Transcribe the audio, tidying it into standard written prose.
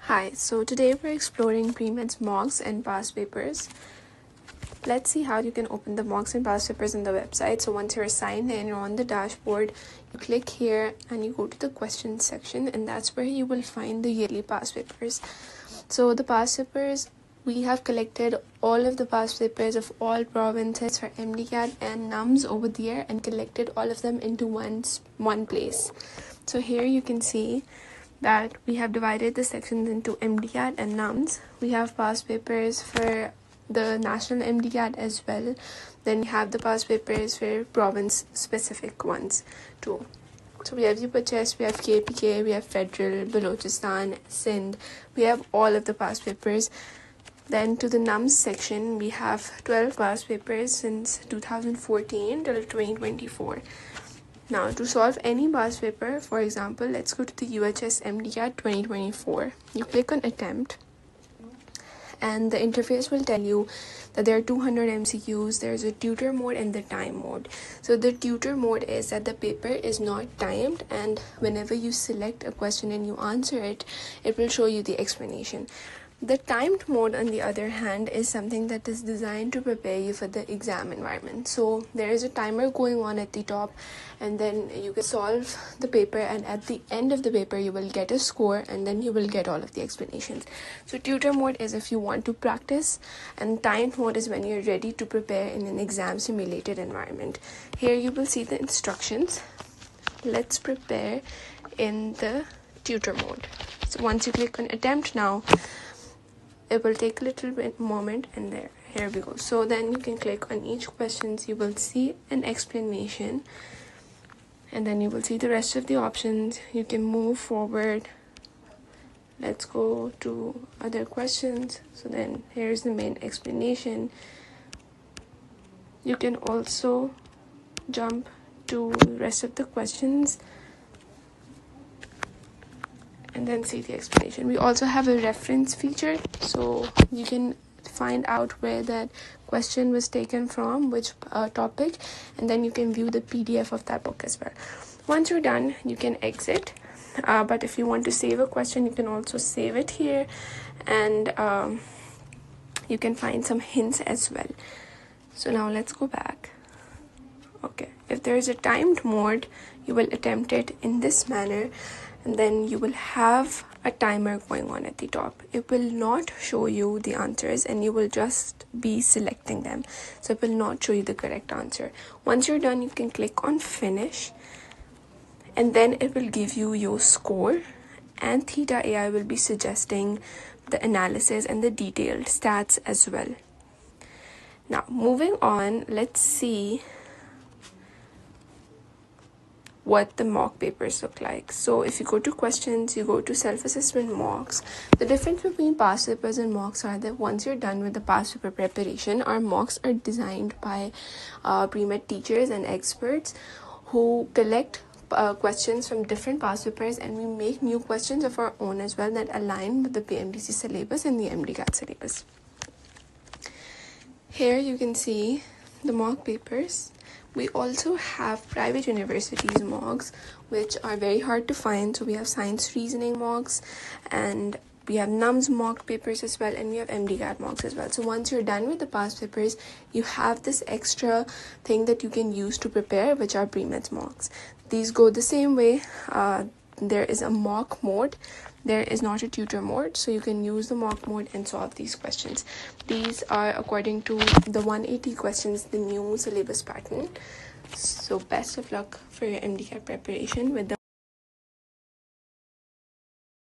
Hi, so today we're exploring PreMed's mocks and past papers. Let's see how you can open the mocks and past papers on the website. So once you're signed in, you're on the dashboard, you click here and you go to the questions section, and that's where you will find the yearly past papers. So the past papers, we have collected all of the past papers of all provinces for MDCAT and NUMS over the year and collected all of them into one place. So here you can see that we have divided the sections into MDCAT and NUMS. We have past papers for the national MDCAT as well. Then we have the past papers for province specific ones too. So we have UPHS, we have KPK, we have Federal, Balochistan, Sindh. We have all of the past papers. Then to the NUMS section, we have 12 past papers since 2014 till 2024. Now, to solve any past paper, for example, let's go to the UHS MDCAT 2024. You click on Attempt, and the interface will tell you that there are 200 MCQs, there's a tutor mode and the time mode. So the tutor mode is that the paper is not timed, and whenever you select a question and you answer it, it will show you the explanation. The timed mode, on the other hand, is something that is designed to prepare you for the exam environment. So there is a timer going on at the top, and then you can solve the paper, and at the end of the paper you will get a score, and then you will get all of the explanations. So tutor mode is if you want to practice, and timed mode is when you're ready to prepare in an exam simulated environment. Here you will see the instructions. Let's prepare in the tutor mode. So once you click on Attempt now, it will take a little bit moment, and here we go. So then you can click on each questions, you will see an explanation, and then you will see the rest of the options. You can move forward. Let's go to other questions. So then here's the main explanation. You can also jump to the rest of the questions and then see the explanation. We also have a reference feature, so you can find out where that question was taken from, which topic, and then you can view the PDF of that book as well. Once you're done, you can exit, but if you want to save a question, you can also save it here, and you can find some hints as well. So now let's go back. Okay, if there is a timed mode, you will attempt it in this manner, and then you will have a timer going on at the top. It will not show you the answers, and you will just be selecting them. So it will not show you the correct answer. Once you're done, you can click on Finish, and then it will give you your score, and Theta AI will be suggesting the analysis and the detailed stats as well. Now, moving on, let's see what the mock papers look like. So if you go to questions, you go to self-assessment mocks. The difference between past papers and mocks are that once you're done with the past paper preparation, our mocks are designed by PreMed teachers and experts who collect questions from different past papers, and we make new questions of our own as well that align with the PMDC syllabus and the MDCAT syllabus. Here you can see the mock papers. We also have private universities mocks, which are very hard to find. So we have science reasoning mocks, and we have NUMS mock papers as well, and we have MDCAT mocks as well. So once you're done with the past papers, you have this extra thing that you can use to prepare, which are PreMed's mocks. These go the same way. There is a mock mode. There is not a tutor mode, so you can use the mock mode and solve these questions. These are according to the 180 questions, the new syllabus pattern. So best of luck for your MDCAT preparation with the